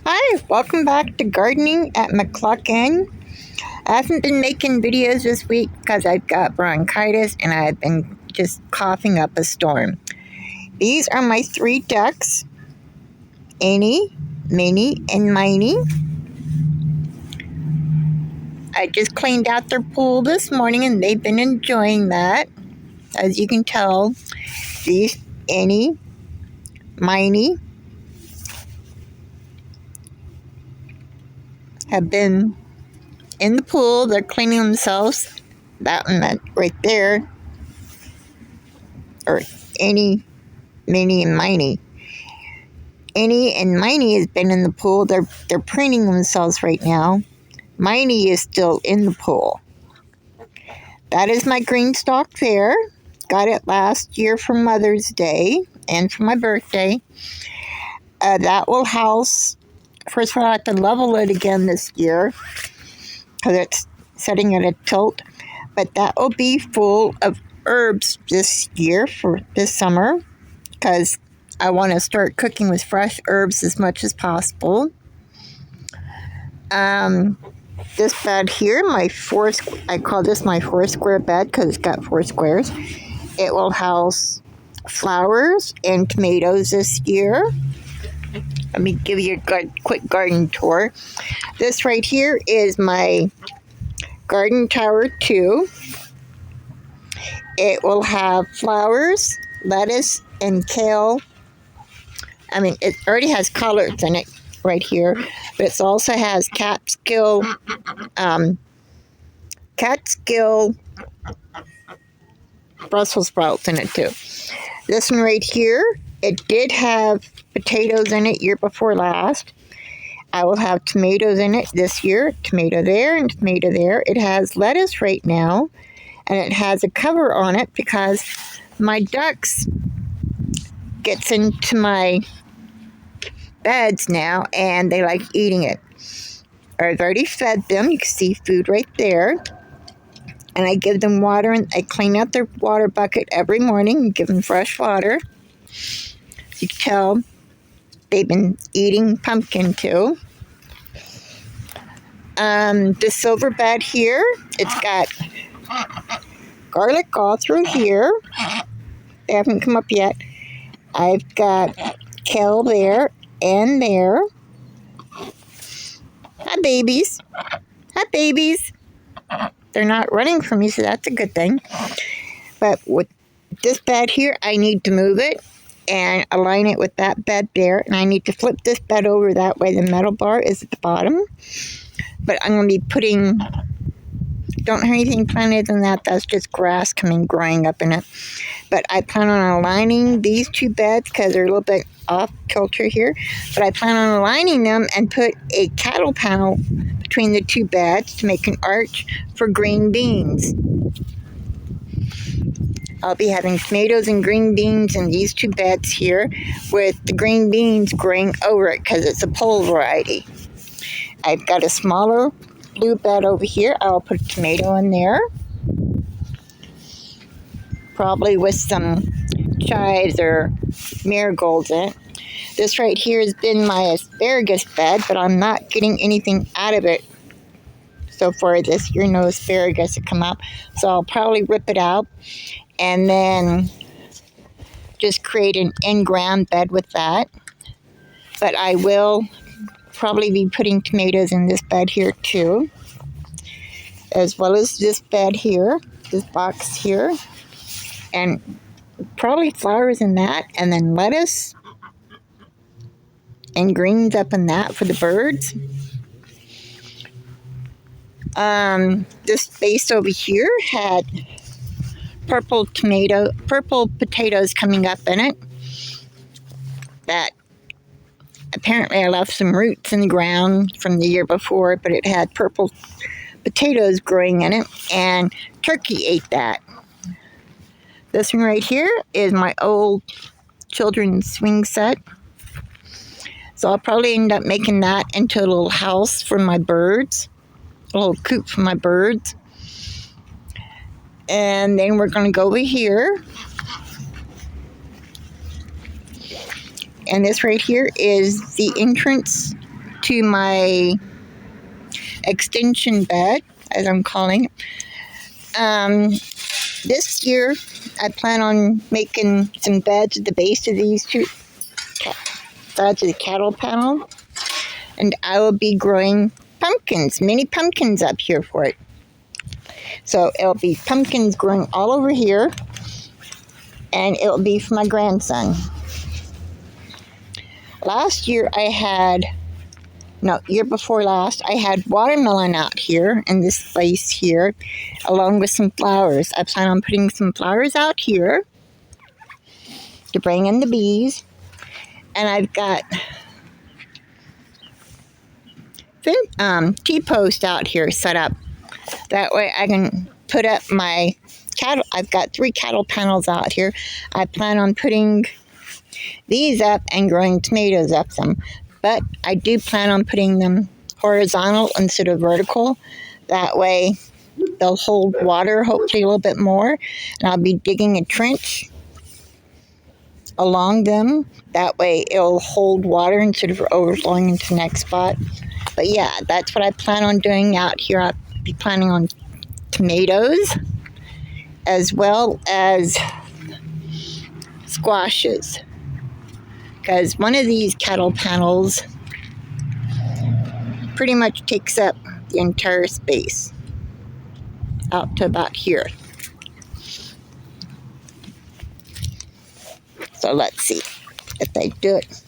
Hi, welcome back to Gardening at McClucken. I haven't been making videos this week because I've got bronchitis and I've been just coughing up a storm. These are my 3 ducks, Annie, Minnie, and Miney. I just cleaned out their pool this morning and they've been enjoying that. As you can tell, these Annie, Miney have been in the pool. They're cleaning themselves. That one right there, or Annie, Minnie, and Miney. Annie and Miney has been in the pool. They're preening themselves right now. Miney is still in the pool. That is my green stalk there. Got it last year for Mother's Day and for my birthday. That will house. First of all, I have to level it again this year because it's setting at a tilt. But that will be full of herbs this year for this summer because I want to start cooking with fresh herbs as much as possible. This bed here, I call this my 4-square bed because it's got 4 squares. It will house flowers and tomatoes this year. Let me give you a quick garden tour. This right here is my garden tower 2. It will have flowers, lettuce, and kale. It already has collards in it right here, but it also has catskill Brussels sprouts in it too. This one right here, it did have potatoes in it year before last. I will have tomatoes in it this year, tomato there and tomato there. It has lettuce right now, and it has a cover on it because my ducks gets into my beds now and they like eating it. I've already fed them. You can see food right there. And I give them water, and I clean out their water bucket every morning and give them fresh water. You can tell they've been eating pumpkin too. The silver bed here, it's got garlic all through here. They haven't come up yet. I've got kale there and there. Hi, babies. Hi, babies. They're not running from me, so that's a good thing. But with this bed here, I need to move it and align it with that bed there. And I need to flip this bed over that way. The metal bar is at the bottom. But I'm going to be don't have anything planted in that. That's just grass growing up in it. But I plan on aligning these 2 beds because they're a little bit off kilter here. But I plan on aligning them and put a cattle panel between the 2 beds to make an arch for green beans. I'll be having tomatoes and green beans in these 2 beds here with the green beans growing over it because it's a pole variety. I've got a smaller blue bed over here. I'll put a tomato in there. Probably with some chives or marigolds in it. This right here has been my asparagus bed, but I'm not getting anything out of it so far this year. No asparagus to come out. So I'll probably rip it out and then just create an in-ground bed with that. But I will probably be putting tomatoes in this bed here too, as well as this bed here, this box here, and probably flowers in that, and then lettuce and greens up in that for the birds. This space over here had purple potatoes coming up in it that apparently I left some roots in the ground from the year before, but it had purple potatoes growing in it, and turkey ate that. This one right here is my old children's swing set. So I'll probably end up making that into a little house for my birds, a little coop for my birds. And then we're going to go over here. And this right here is the entrance to my extension bed, as I'm calling it. This year, I plan on making some beds at the base of these two sides of the cattle panel, and I will be growing pumpkins, mini pumpkins up here for it. So it'll be pumpkins growing all over here, and it'll be for my grandson. Year before last, I had watermelon out here in this place here, along with some flowers. I plan on putting some flowers out here to bring in the bees. And I've got T-post out here set up. That way I can put up my cattle. I've got 3 cattle panels out here. I plan on putting these up and growing tomatoes up some. But I do plan on putting them horizontal instead of vertical. That way they'll hold water, hopefully a little bit more. And I'll be digging a trench along them. That way it'll hold water instead of overflowing into the next spot. But yeah, that's what I plan on doing out here. I'll be planning on tomatoes as well as squashes. Because one of these cattle panels pretty much takes up the entire space out to about here. So let's see if they do it.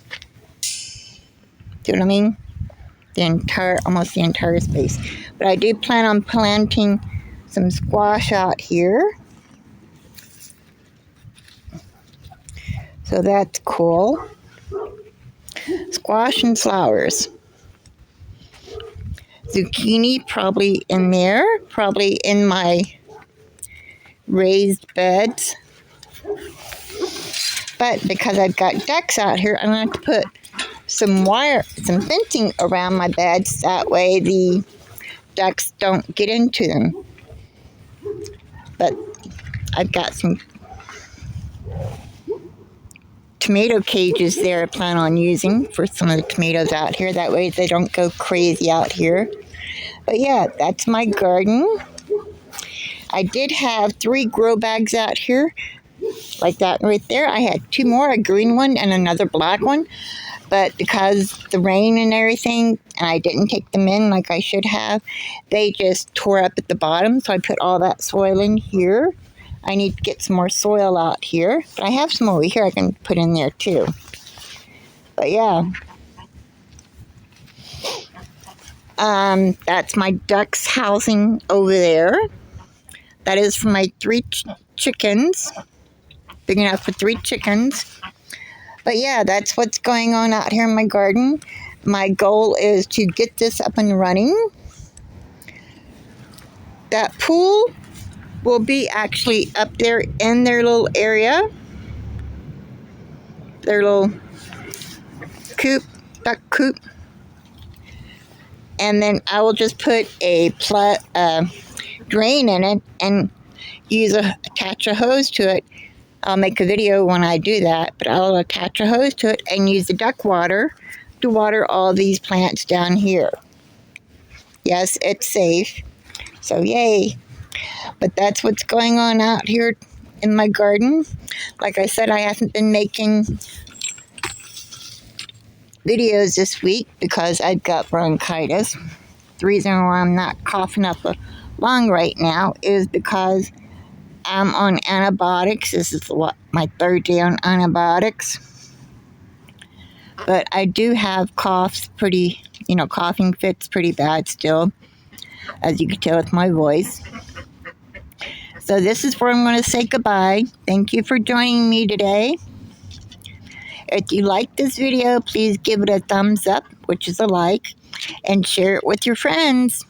Do you know what I mean? Almost the entire space. But I do plan on planting some squash out here. So that's cool. Squash and flowers. Zucchini probably in there, probably in my raised beds. But because I've got ducks out here, I'm going to have to put some fencing around my beds. That way the ducks don't get into them. But I've got some tomato cages there I plan on using for some of the tomatoes out here. That way they don't go crazy out here. But yeah, that's my garden. I did have 3 grow bags out here, like that right there. I had 2 more, a green one and another black one. But because the rain and everything, and I didn't take them in like I should have, they just tore up at the bottom. So I put all that soil in here. I need to get some more soil out here. But I have some over here I can put in there too. But yeah. That's my ducks housing over there. That is for my 3 chickens. Big enough for 3 chickens. But yeah, that's what's going on out here in my garden. My goal is to get this up and running. That pool will be actually up there in their little area. Their little coop, duck coop. And then I will just put a drain in it and attach a hose to it. I'll make a video when I do that, but I'll attach a hose to it and use the duck water to water all these plants down here. Yes, it's safe. So yay. But that's what's going on out here in my garden. Like I said, I haven't been making videos this week because I've got bronchitis. The reason why I'm not coughing up a lung right now is because I'm on antibiotics. This is my 3rd day on antibiotics. But I do have coughing fits pretty bad still, as you can tell with my voice. So this is where I'm going to say goodbye. Thank you for joining me today. If you like this video, please give it a thumbs up, which is a like, and share it with your friends.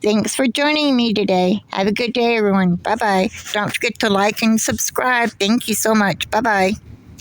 Thanks for joining me today. Have a good day, everyone. Bye-bye. Don't forget to like and subscribe. Thank you so much. Bye-bye.